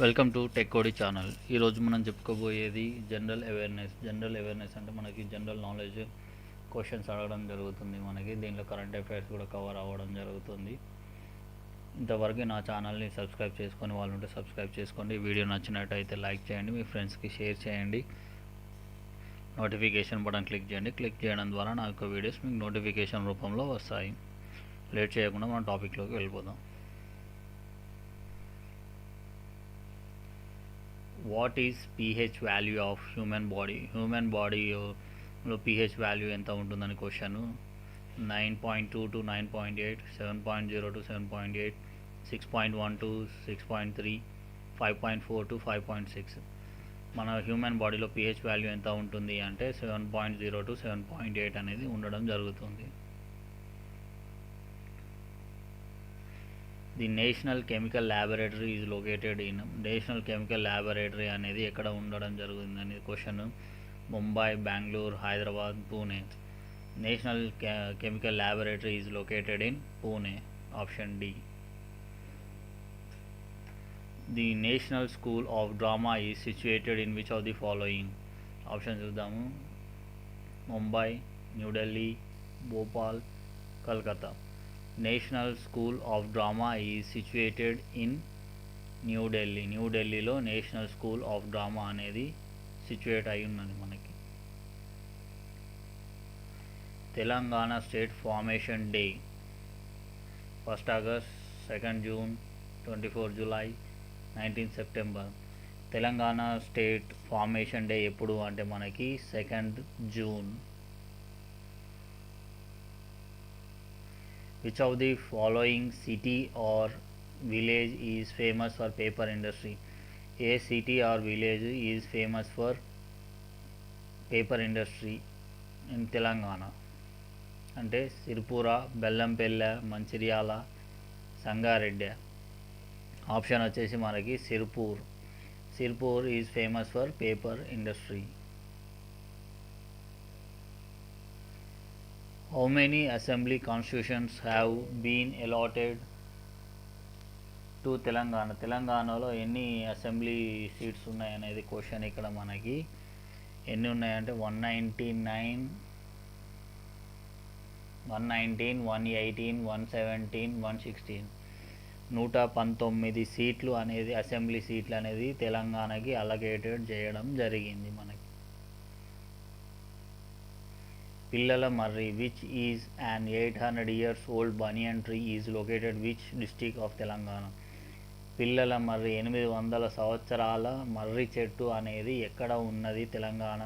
Welcome to tech కోడి channel. ఈరోజు మనం చెప్పుకోబోయేది జనరల్ అవేర్నెస్ అంటే మనకి జనరల్ నాలెడ్జ్ క్వశ్చన్స్ అడగడం జరుగుతుంది. మనకి దీంట్లో కరెంట్ అఫైర్స్ కూడా కవర్ అవ్వడం జరుగుతుంది. ఇంతవరకు నా ఛానల్ని సబ్స్క్రైబ్ చేసుకొని వాళ్ళు ఉంటే సబ్స్క్రైబ్ చేసుకోండి. వీడియో నచ్చినట్టయితే లైక్ చేయండి, మీ ఫ్రెండ్స్కి షేర్ చేయండి, నోటిఫికేషన్ బటన్ క్లిక్ చేయండి. క్లిక్ చేయడం ద్వారా నా యొక్క వీడియోస్ మీకు నోటిఫికేషన్ రూపంలో వస్తాయి. లేట్ చేయకుండా మనం టాపిక్లోకి వెళ్ళిపోదాం. What is pH value of human బాడీలో pH వాల్యూ ఎంత ఉంటుందని question. 9.2 to 9.8, 7.0 to 7.8, 6.1 to 6.3, 5.4 to 5.6. మన హ్యూమన్ బాడీలో pH వాల్యూ ఎంత ఉంటుంది అంటే 7.0 to 7.8 అనేది ఉండడం జరుగుతుంది. The national chemical laboratory is located in. National chemical laboratory అనేది ఎక్కడ ఉండడం జరుగుతుంది అనేది question. Mumbai, Bengaluru, Hyderabad, Pune. National chemical laboratory is located in Pune. Option D. The national school of drama is situated in which of the following. Option చూద్దాము. Mumbai, New Delhi, Bhopal, Calcutta. National school of drama is situated in New Delhi. న్యూఢిల్లీలో national school of drama అనేది సిచ్యుయేట్ అయి ఉన్నది మనకి. Telangana state formation day. 1 August, 2 June, 24 July, 19 September. Telangana state formation day ఎప్పుడు అంటే మనకి 2 June. Which of the following city or village is famous for paper industry? A city or village is famous for paper industry in Telangana? అంటే Siripura, బెల్లంపల్లె, Mancherial, Sangareddy. Option వచ్చేసి మనకి Sirpur is famous for paper industry. How many assembly constitutions have been allotted to Telangana? తెలంగాణలో ఎన్ని assembly seats ఉన్నాయనేది question. ఇక్కడ మనకి ఎన్ని ఉన్నాయంటే 119, 118, 118, 117, 116. 119 సీట్లు అనేది అసెంబ్లీ సీట్లు అనేది తెలంగాణకి అలొకేటెడ్ చేయడం జరిగింది మనకి. పిల్లల మర్రి, which is an 800 years old banyan tree is located which district of Telangana? పిల్లల మర్రి 800 సంవత్సరాల మర్రి చెట్టు అనేది ఎక్కడ ఉన్నది తెలంగాణ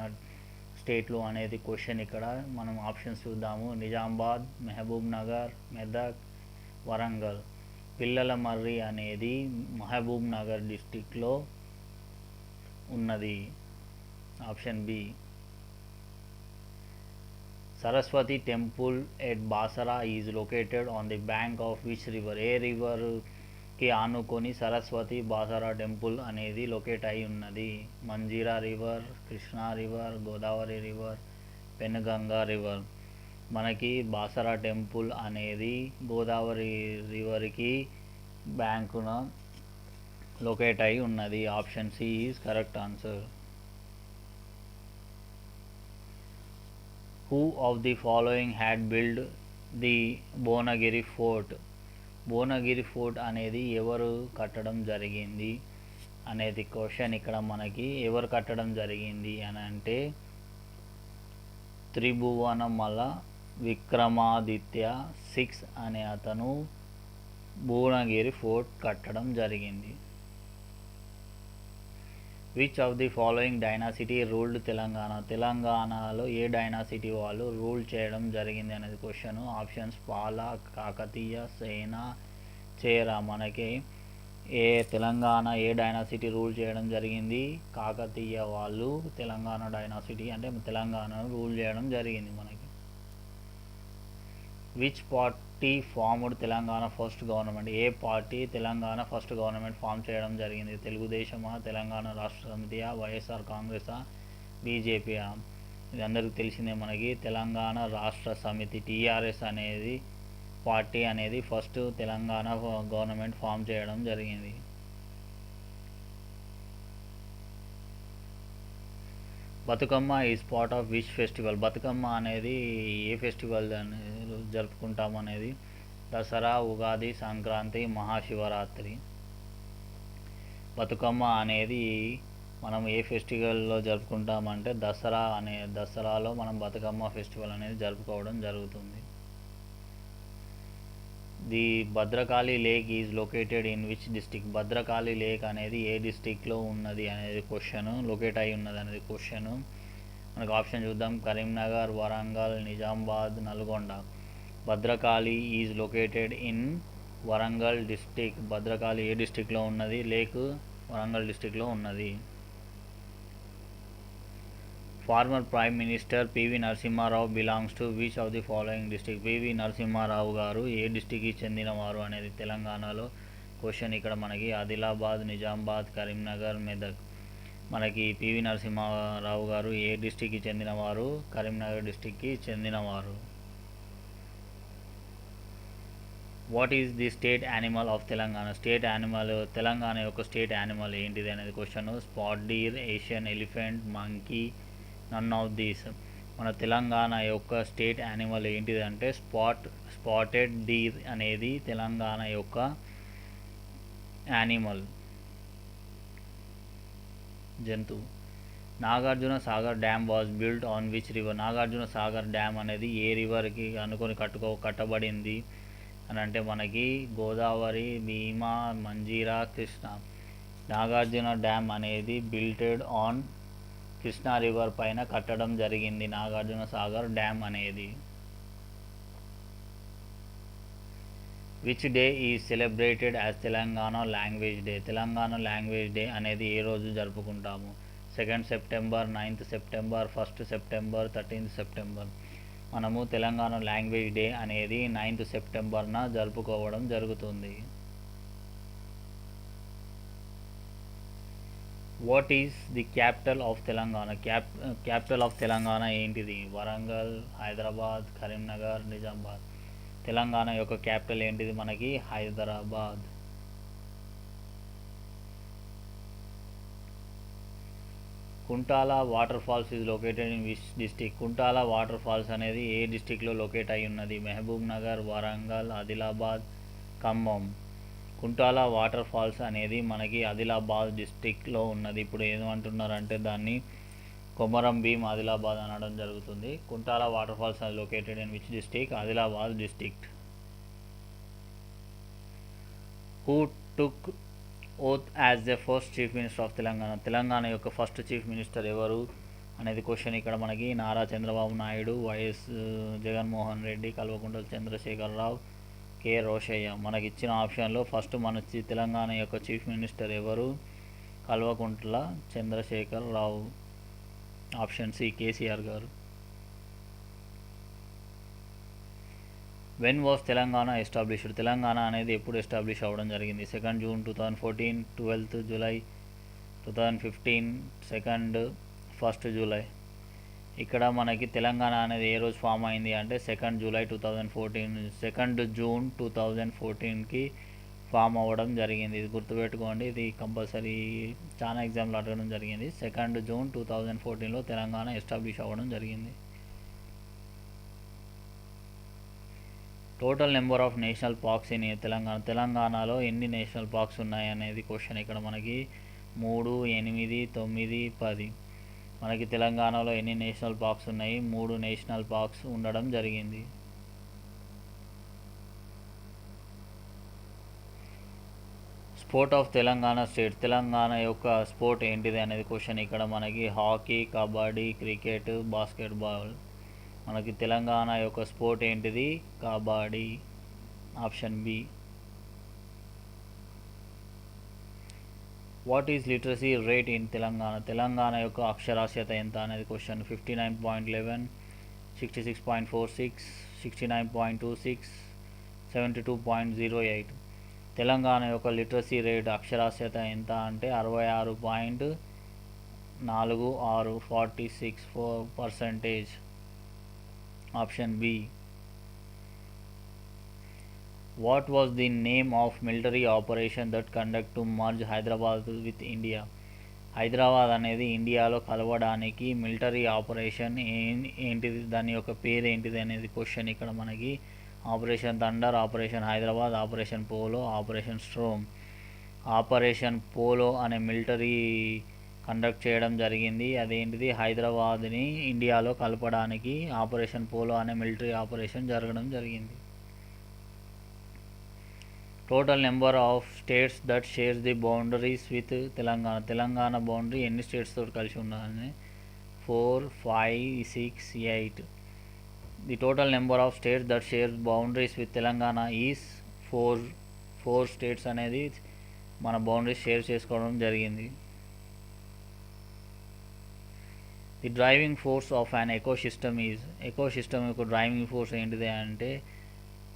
స్టేట్లో అనేది క్వశ్చన్. ఇక్కడ మనం ఆప్షన్స్ చూద్దాము. నిజామాబాద్, మహబూబ్ నగర్, మెదక్, వరంగల్. పిల్లల మర్రి అనేది మహబూబ్ నగర్ డిస్టిక్లో ఉన్నది. Option B. Saraswati temple at Basara is located on the bank of which river? ఏ రివర్కి ఆనుకొని సరస్వతి బాసరా టెంపుల్ అనేది లొకేట్ అయి ఉన్నది? Manjira river, Krishna river, Godavari river, Penganga river. మనకి బాసరా టెంపుల్ అనేది గోదావరి రివర్కి బ్యాంకున లొకేట్ అయి ఉన్నది. Option C is correct answer. Who of the following had built the Bhuvanagiri fort? Bhuvanagiri fort అనేది ఎవరు కట్టడం జరిగింది అనేది క్వశ్చన్. ఇక్కడ మనకి ఎవరు కట్టడం జరిగింది అని అంటే త్రిభువనమల విక్రమాదిత్య 6 అనే అతను భువనగిరి ఫోర్ట్ కట్టడం జరిగింది. Which of the following dynasty ruled Telangana? తెలంగాణలో ఏ డైనాసిటీ వాళ్ళు రూల్ చేయడం జరిగింది అనేది క్వశ్చన్. ఆప్షన్స్ పాల, కాకతీయ, సేన, చేర. మనకి తెలంగాణ ఏ డైనాసిటీ రూల్ చేయడం జరిగింది? కాకతీయ వాళ్ళు తెలంగాణ డైనాసిటీ అంటే తెలంగాణను రూల్ చేయడం జరిగింది మనకి. Which party formed Telangana first government? ఏ party Telangana first government form చేయడం జరిగింది? తెలుగుదేశమా, తెలంగాణ రాష్ట్ర సమితియా, వైఎస్ఆర్ కాంగ్రెసా, బీజేపీయా? ఇది అందరికీ తెలిసిందే మనకి. తెలంగాణ రాష్ట్ర సమితి టీఆర్ఎస్ అనేది పార్టీ అనేది ఫస్ట్ తెలంగాణ గవర్నమెంట్ ఫామ్ చేయడం జరిగింది. Bathukamma is part of which festival? Bathukamma అనేది ఏ ఫెస్టివల్ జరుపుకుంటాం అనేది? దసరా, ఉగాది, సంక్రాంతి, మహాశివరాత్రి. బతుకమ్మ అనేది మనం ఏ ఫెస్టివల్లో జరుపుకుంటామంటే దసరాలో మనం బతుకమ్మ ఫెస్టివల్ అనేది జరుపుకోవడం జరుగుతుంది. The Bhadrakali lake is located in which district? Bhadrakali lake అనేది ఏ డిస్టిక్లో ఉన్నది అనేది క్వశ్చన్, లొకేట్ అయి ఉన్నది అనేది క్వశ్చన్. మనకు ఆప్షన్ చూద్దాం. Karimnagar, Warangal, Nizamabad, Nalgonda. Bhadrakali is located in Warangal district. Bhadrakali ఏ డిస్టిక్లో ఉన్నది? లేక్ వరంగల్ డిస్టిక్లో ఉన్నది. Former prime minister PV Narasimha Rao belongs to which of the following district? PV Narasimha Rao గారు ఏ డిస్టిక్కి చెందినవారు అనేది తెలంగాణలో క్వశ్చన్. ఇక్కడ మనకి ఆదిలాబాద్, నిజామాబాద్, కరీంనగర్, మెదక్. మనకి పివి నరసింహారావు గారు ఏ డిస్టిక్కి చెందినవారు? కరీంనగర్ డిస్టిక్కి చెందినవారు. What is the state animal of Telangana? State animal, Telangana యొక్క స్టేట్ యానిమల్ ఏంటిది అనేది question. Spot deer, Asian elephant, monkey, none of these. మన తెలంగాణ యొక్క స్టేట్ యానిమల్ ఏంటిది అంటే స్పాటెడ్ డీర్ అనేది తెలంగాణ యొక్క యానిమల్, జంతువు. Nagarjuna Sagar dam was built on which river? Nagarjuna Sagar dam అనేది ఏ రివర్కి అనుకొని కట్టబడింది అని అంటే మనకి గోదావరి, భీమా, మంజీరా, కృష్ణ. నాగార్జున డ్యామ్ అనేది బిల్టెడ్ ఆన్ కృష్ణా రివర్ పైన కట్టడం జరిగింది నాగార్జున సాగర్ డ్యామ్ అనేది. Which day is celebrated as Telangana language day? Telangana language day అనేది ఏ రోజు జరుపుకుంటాము? 2nd September, 9th September, 1st September, 13th September. మనము తెలంగాణ లాంగ్వేజ్ డే అనేది 9th సెప్టెంబర్న జరుపుకోవడం జరుగుతుంది. What is the capital of Telangana? Capital of Telangana ఏంటిది? వరంగల్, హైదరాబాద్, కరీంనగర్, నిజామాబాద్. తెలంగాణ యొక్క క్యాపిటల్ ఏంటిది? మనకి Hyderabad. Kuntala water falls is located in which district? Kuntala water falls అనేది ఏ డిస్టిక్లో లొకేట్ అయి ఉన్నది? Mahbubnagar, Warangal, Adilabad, Khammam. Kuntala water falls అనేది మనకి ఆదిలాబాద్ డిస్టిక్లో ఉన్నది. ఇప్పుడు ఏమంటున్నారంటే దాన్ని కొమరం భీం ఆదిలాబాద్ అనడం జరుగుతుంది. Kuntala water falls are located in which district? Adilabad district. Who took oath as the first chief minister of Telangana? Telangana యొక్క ఫస్ట్ చీఫ్ మినిస్టర్ ఎవరు అనేది క్వశ్చన్. ఇక్కడ మనకి నారా చంద్రబాబు నాయుడు, వైఎస్ జగన్మోహన్ రెడ్డి, కల్వకుంట్ల చంద్రశేఖరరావు, కె రోషయ్య. మనకి ఇచ్చిన ఆప్షన్లో ఫస్ట్ మన తెలంగాణ యొక్క చీఫ్ మినిస్టర్ ఎవరు? కల్వకుంట్ల చంద్రశేఖరరావు. ఆప్షన్ సి కేసీఆర్ గారు. When was Telangana established? Telangana అనేది ఎప్పుడు ఎస్టాబ్లిష్ అవ్వడం జరిగింది? 2nd June 2014, 12th July 2015, 1st July. ఇక్కడ మనకి తెలంగాణ అనేది ఏ రోజు ఫామ్ అయింది అంటే 2nd July 2014, 2nd June 2014కి form అవ్వడం జరిగింది. ఇది గుర్తుపెట్టుకోండి, ఇది కంపల్సరీ చాలా ఎగ్జామ్లు అడగడం జరిగింది. 2nd జూన్ 2014లో తెలంగాణ ఎస్టాబ్లిష్ అవ్వడం జరిగింది. Total number of national parks in తెలంగాణలో ఎన్ని నేషనల్ పార్క్స్ ఉన్నాయి అనేది క్వశ్చన్. ఇక్కడ మనకి 3, 8, 9, 10. మనకి తెలంగాణలో ఎన్ని నేషనల్ పార్క్స్ ఉన్నాయి? 3 నేషనల్ పార్క్స్ ఉండడం జరిగింది. Sport of Telangana state? Telangana యొక్క స్పోర్ట్ ఏంటిది అనేది క్వశ్చన్. ఇక్కడ మనకి హాకీ, కబడ్డీ, క్రికెట్, బాస్కెట్బాల్. మనకి తెలంగాణ యొక్క స్పోర్ట్ ఏంటిది? Kabaddi. Option B. What is literacy rate in Telangana? Telangana యొక్క అక్షరాస్యత ఎంత అనేది క్వశ్చన్. 59.11, 66.46, 69.26, 72.08. తెలంగాణ యొక్క లిటరసీ రేట్ అక్షరాస్యత ఎంత అంటే 66.46, 46%. Option B. What was the name of military operation that conduct to merge Hyderabad with India? Hyderabad అనేది ఇండియాలో కలవడానికి మిలిటరీ ఆపరేషన్ ఏంటిది, దాని యొక్క పేరు ఏంటిది అనేది క్వశ్చన్ ఇక్కడ మనకి. Operation thunder, operation Hyderabad, operation polo, operation storm. Operation polo అనే మిలిటరీ కండక్ట్ చేయడం జరిగింది. అదేంటిది, హైదరాబాద్ని ఇండియాలో కలపడానికి ఆపరేషన్ పోలో అనే మిలిటరీ ఆపరేషన్ జరగడం జరిగింది. Total number of states that shares the boundaries with Telangana. Telangana boundary ఎన్ని స్టేట్స్ తోటి కలిసి ఉండాలని? 4, 5, 6, 8. The total number of states that shares boundaries with Telangana is 4 states అనేది మన బౌండరీస్ షేర్ చేసుకోవడం జరిగింది. The driving force of an ecosystem is. Ecosystem యొక్క driving force ఏంటిది అంటే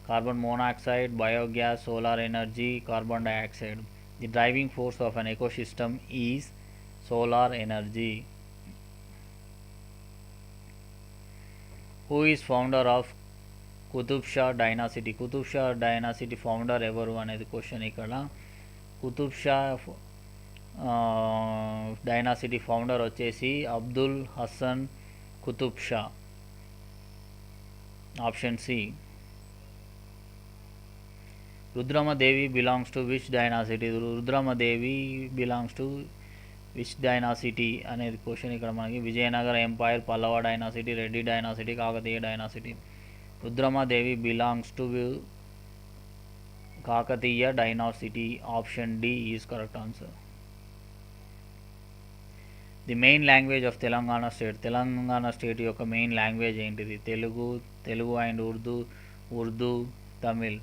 carbon monoxide, biogas, solar energy, carbon dioxide. The driving force of an ecosystem is solar energy. Who is founder of Qutub Shah dynasty. Qutub Shah dynasty founder ఎవరు అనేది question ఇక్కడ. Qutub Shah dynasty founder వచ్చేసి Abdul Hasan Qutub Shah. Option C. Rudramadevi belongs to which dynasty. Rudramadevi belongs to which dynasty అనేది question ఇక్కడ మనకి. Vijayanagara umpire, Pallava dynasty, Reddy dynasty, Kakatiya dynasty. Rudramadevi belongs to Kakatiya dynasty. Option D is correct answer. The main language of Telangana state. Telangana state యొక్క main language ఏంటిది? Telugu and Urdu, Tamil.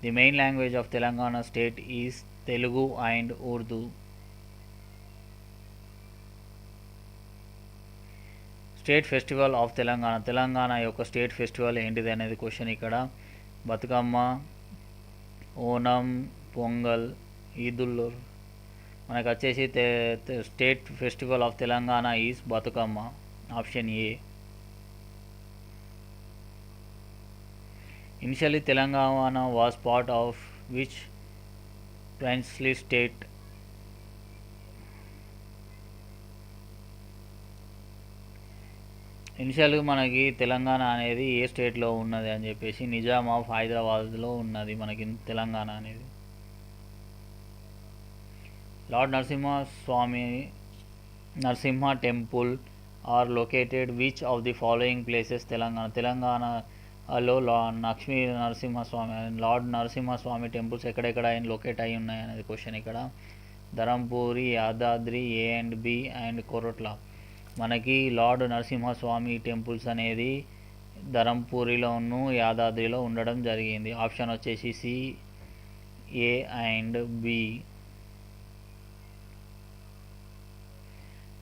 The main language of Telangana state is Telugu and Urdu. State festival of Telangana. Telangana యొక్క state festival ఏంటిది అనేది question ఇక్కడ. బతుకమ్మ, ఓనం, పొంగల్, ఈదుల్. మనకు వచ్చేసి state festival of Telangana is Bathukamma. Option A. Initially Telangana was part of which princely state. ఇనిషియల్గా మనకి తెలంగాణ అనేది ఏ స్టేట్లో ఉన్నది అని చెప్పేసి నిజాం ఆఫ్ హైదరాబాద్లో ఉన్నది మనకి తెలంగాణ అనేది. Lord Narasimha temple are located which of the following places. తెలంగాణలో లార్డ్ నరసింహస్వామి టెంపుల్స్ ఎక్కడెక్కడ లొకేట్ అయి ఉన్నాయి అనేది క్వశ్చన్ ఇక్కడ. Dharmapuri, Yadadri, A and B and Koratla. మనకి లార్డ్ నరసింహస్వామి టెంపుల్స్ అనేది ధరంపూరిలోను, యాదాద్రిలో ఉండడం జరిగింది. ఆప్షన్ వచ్చేసి C, A and B.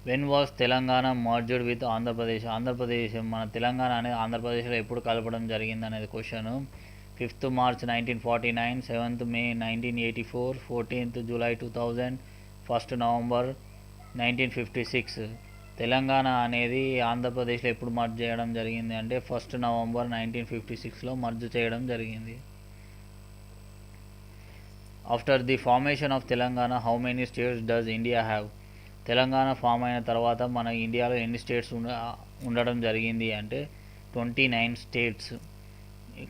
When was Telangana merged with Andhra Pradesh. మన తెలంగాణ అనేది ఆంధ్రప్రదేశ్లో ఎప్పుడు కలపడం జరిగింది అనేది question. 5th March 1949, 7th May 1984, 14th July 2000, 1st November 1956. Telangana అనేది ఆంధ్రప్రదేశ్లో ఎప్పుడు మర్జ్ చేయడం జరిగింది అంటే 1st November 1956లో మర్జ్ చేయడం జరిగింది. After the formation of Telangana how many states does India have. Telangana form అయిన తర్వాత మన ఇండియాలో ఎన్ని స్టేట్స్ ఉండడం జరిగింది అంటే 29 స్టేట్స్.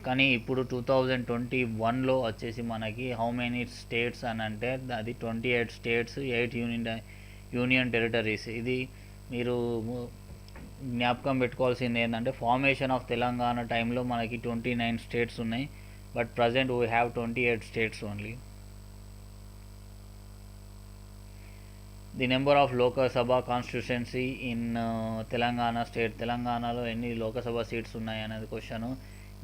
కానీ ఇప్పుడు 2021లో వచ్చేసి మనకి హౌ మెనీ స్టేట్స్ అని అంటే అది 28 స్టేట్స్, 8 యూనియన్ టెరిటరీస్. ఇది మీరు జ్ఞాపకం పెట్టుకోవాల్సింది ఏంటంటే ఫార్మేషన్ ఆఫ్ తెలంగాణ టైంలో మనకి 29 స్టేట్స్ ఉన్నాయి, but present we have 28 states only. The number of Lok Sabha constituency in Telangana state. తెలంగాణలో ఎన్ని లోకసభ సీట్స్ ఉన్నాయి అనేది క్వశ్చన్.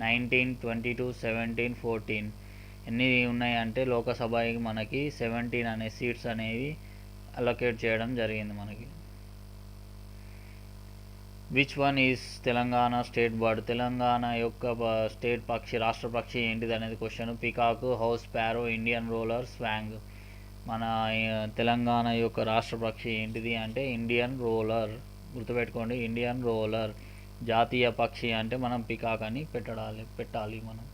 19, 22, 17, 14 ఎన్ని ఉన్నాయి అంటే లోకసభకి మనకి 17 అనే సీట్స్ అనేవి అలొకేట్ చేయడం జరిగింది మనకి. Which one is Telangana state bird. Telangana యొక్క స్టేట్ పక్షి, రాష్ట్ర పక్షి ఏంటిది అనేది question. Peacock, house sparrow, Indian roller, swan. మన తెలంగాణ యొక్క రాష్ట్ర పక్షి ఏంటిది అంటే ఇండియన్ రోలర్. గుర్తుపెట్టుకోండి, ఇండియన్ రోలర్. జాతీయ పక్షి అంటే మనం పికాక్ అని పెట్టాలి మనం.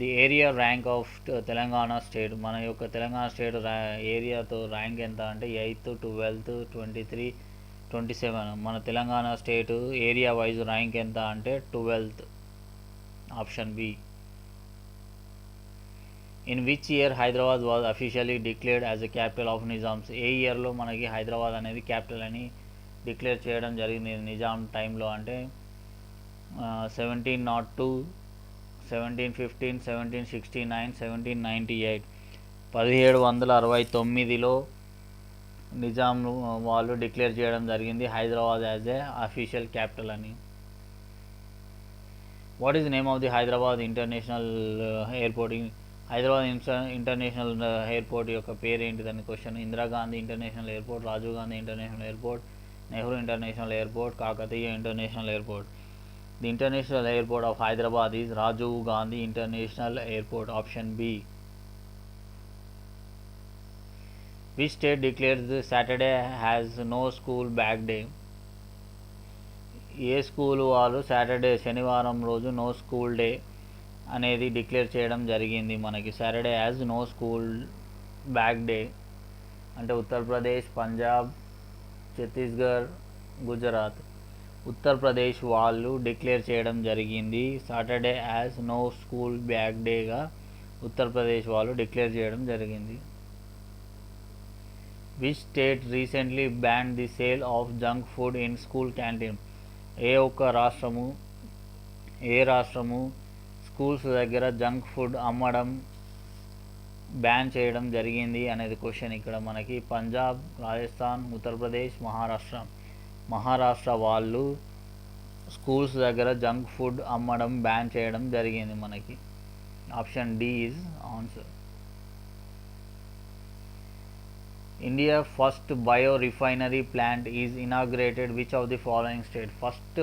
The area rank of Telangana state, మన యొక్క తెలంగాణ స్టేట్ ఏరియాతో ర్యాంక్ ఎంత అంటే 8th 12th 23 27. మన Telangana state area wise rank ఎంత అంటే 12th, option B. In which year Hyderabad was officially declared as a capital of Nizams? ఏ ఇయర్లో మనకి హైదరాబాద్ అనేది క్యాపిటల్ అని డిక్లేర్ చేయడం జరిగింది నిజాం టైంలో అంటే 1702, 1715, 1769, 1798. 1769లో నిజాం వాళ్ళు డిక్లేర్ చేయడం జరిగింది Hyderabad as a official capital అని. What is name of the Hyderabad international airport? Hyderabad international airport యొక్క పేరు ఏంటిదని question. Indira Gandhi international airport, Rajiv Gandhi international airport, Nehru international airport, Kakatiya international airport. The international airport of Hyderabad is Rajiv Gandhi international airport, option B. Which state declares Saturday has no school bag day? ఏ school వాళ్ళు Saturday శనివారం రోజు no school day అనేది declare చేయడం జరిగింది మనకి. Saturday as no school bag day అంటే ఉత్తరప్రదేశ్, పంజాబ్, ఛత్తీస్గఢ్, గుజరాత్. ఉత్తరప్రదేశ్ వాళ్ళు డిక్లేర్ చేయడం జరిగింది Saturday as no school bag డేగా ఉత్తరప్రదేశ్ వాళ్ళు డిక్లేర్ చేయడం జరిగింది. Which state recently ban the sale of junk food in school canteen? ఏ రాష్ట్రము స్కూల్స్ దగ్గర జంక్ ఫుడ్ అమ్మడం బ్యాన్ చేయడం జరిగింది అనేది క్వశ్చన్ ఇక్కడ మనకి. పంజాబ్, రాజస్థాన్, ఉత్తరప్రదేశ్, మహారాష్ట్ర వాళ్ళు స్కూల్స్ దగ్గర జంక్ ఫుడ్ అమ్మడం బ్యాన్ చేయడం జరిగింది మనకి. Option D is answer. India first bio refinery plant is inaugurated which of the following state? First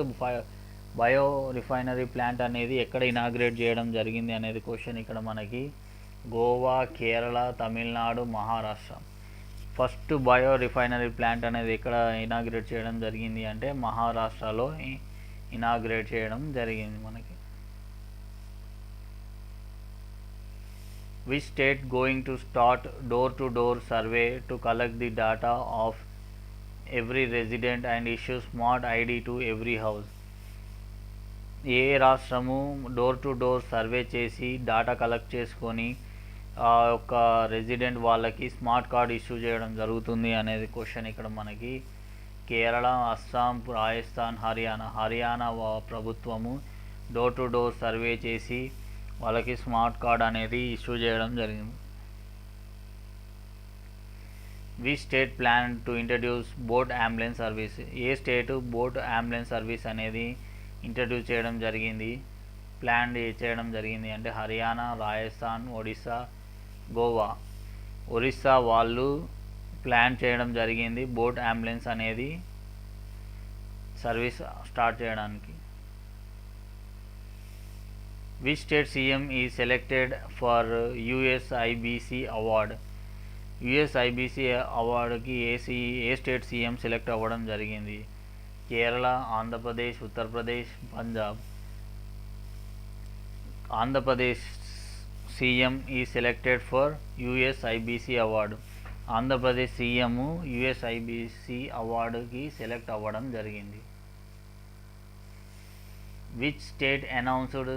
bio refinery plant అనేది ఎక్కడ ఇనాగ్రేట్ చేయడం జరిగింది అనేది క్వశ్చన్ ఇక్కడ మనకి. Goa, Kerala, Tamil Nadu, Maharashtra. First bio refinery plant అనేది ఎక్కడ ఇనాగ్రేట్ చేయడం జరిగింది అంటే మహారాష్ట్రలో ఇనాగ్రేట్ చేయడం జరిగింది మనకి. Which state going to start door to door survey to collect the data of every resident and issue smart ID to every house? ఏ రాష్ట్రము డోర్ టు డోర్ సర్వే చేసి డేటా కలెక్ట్ చేసుకొని ఆ యొక్క రెసిడెంట్ వాళ్ళకి స్మార్ట్ కార్డ్ ఇష్యూ చేయడం జరుగుతుంది అనేది క్వశ్చన్ ఇక్కడ మనకి. కేరళ, అస్సాం, రాజస్థాన్, హర్యానా ప్రభుత్వము డోర్ టు డోర్ సర్వే చేసి వాళ్ళకి స్మార్ట్ కార్డ్ అనేది ఇష్యూ చేయడం జరిగింది. Which state plan to introduce boat ambulance service? A state boat ambulance service అనేది ఇంట్రడ్యూస్ చేయడం జరిగింది, ప్లాన్ చేయడం జరిగింది అంటే హర్యానా, రాజస్థాన్, ఒడిస్సా, గోవా. ఒరిస్సా వాళ్ళు ప్లాన్ చేయడం జరిగింది బోట్ అంబులెన్స్ అనేది సర్వీస్ స్టార్ట్ చేయడానికి. Which state CM is selected for USIBC award? USIBC అవార్డుకి ఏ స్టేట్ సీఎం సెలెక్ట్ అవ్వడం జరిగింది? కేరళ, ఆంధ్రప్రదేశ్, ఉత్తరప్రదేశ్, పంజాబ్. ఆంధ్రప్రదేశ్ సీఎం ఈ selected for USIBC award. Andhra Pradesh CM USIBC అవార్డుకి సెలెక్ట్ అవ్వడం జరిగింది. Which state announced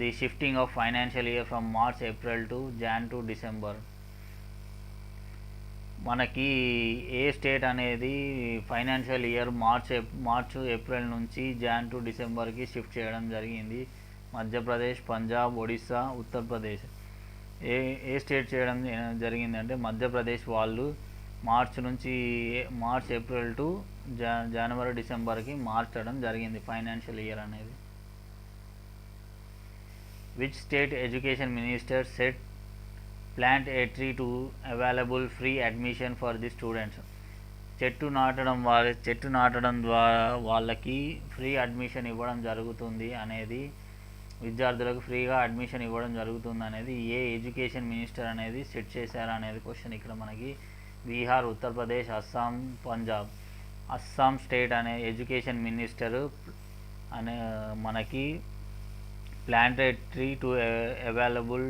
the shifting of financial year from March April to Jan to December? మనకి ఏ స్టేట్ అనేది ఫైనాన్షియల్ ఇయర్ మార్చ్ ఏప్రిల్ నుంచి జాన్ టు డిసెంబర్కి షిఫ్ట్ చేయడం జరిగింది? మధ్యప్రదేశ్, పంజాబ్, ఒడిస్సా, ఉత్తరప్రదేశ్. ఏ స్టేట్ చేయడం జరిగింది అంటే మధ్యప్రదేశ్ వాళ్ళు మార్చ్ ఏప్రిల్ టు జనవరి డిసెంబర్కి మార్చడం జరిగింది ఫైనాన్షియల్ ఇయర్ అనేది. Which state education minister set plant A tree to available free admission for the students? చెట్టు నాటడం ద్వారా వాళ్ళకి ఫ్రీ అడ్మిషన్ ఇవ్వడం జరుగుతుంది అనేది, విద్యార్థులకు ఫ్రీగా అడ్మిషన్ ఇవ్వడం జరుగుతుంది అనేది ఏ ఎడ్యుకేషన్ మినిస్టర్ అనేది సెట్ చేశారు అనేది క్వశ్చన్ ఇక్కడ మనకి. బీహార్, ఉత్తరప్రదేశ్, అస్సాం, పంజాబ్. అస్సాం స్టేట్ అనే ఎడ్యుకేషన్ మినిస్టర్ అనే మనకి planted tree to available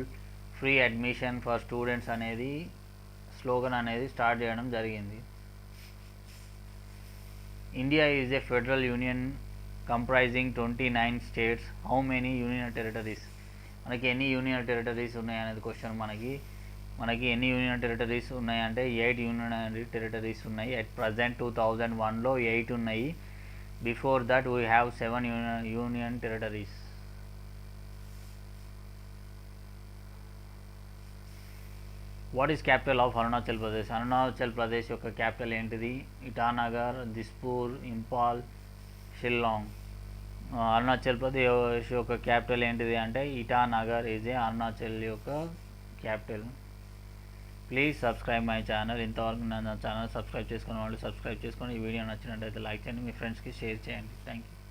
free admission for students అనేది స్లోగన్ అనేది స్టార్ట్ చేయడం జరిగింది. India is a federal union comprising 29 states. How many union territories? మనకి ఎన్ని యూనియన్ టెరిటరీస్ ఉన్నాయి అనేది క్వశ్చన్. మనకి ఎన్ని యూనియన్ టెరిటరీస్ ఉన్నాయంటే 8 యూనియన్ టెరిటరీస్ ఉన్నాయి. అట్ ప్రజెంట్ 2001లో 8 ఉన్నాయి. Before that we have 7 union territories. What is capital of Arunachal Pradesh? Arunachal Pradesh యొక్క క్యాపిటల్ ఏంటిది? ఇటానగర్, దిస్పూర్, ఇంపాల్, షిల్లాంగ్. అరుణాచల్ ప్రదేశ్ యొక్క క్యాపిటల్ ఏంటిది అంటే ఇటానగర్ ఈజ్ ఏ అరుణాచల్ యొక్క capital. Please subscribe my channel. ఇంతవరకు నా ఛానల్ సబ్స్క్రైబ్ చేసుకున్న వాళ్ళు సబ్స్క్రైబ్ చేసుకొని ఈ వీడియో నచ్చినట్టయితే లైక్ చేయండి, మీ ఫ్రెండ్స్కి షేర్ చేయండి. Thank you.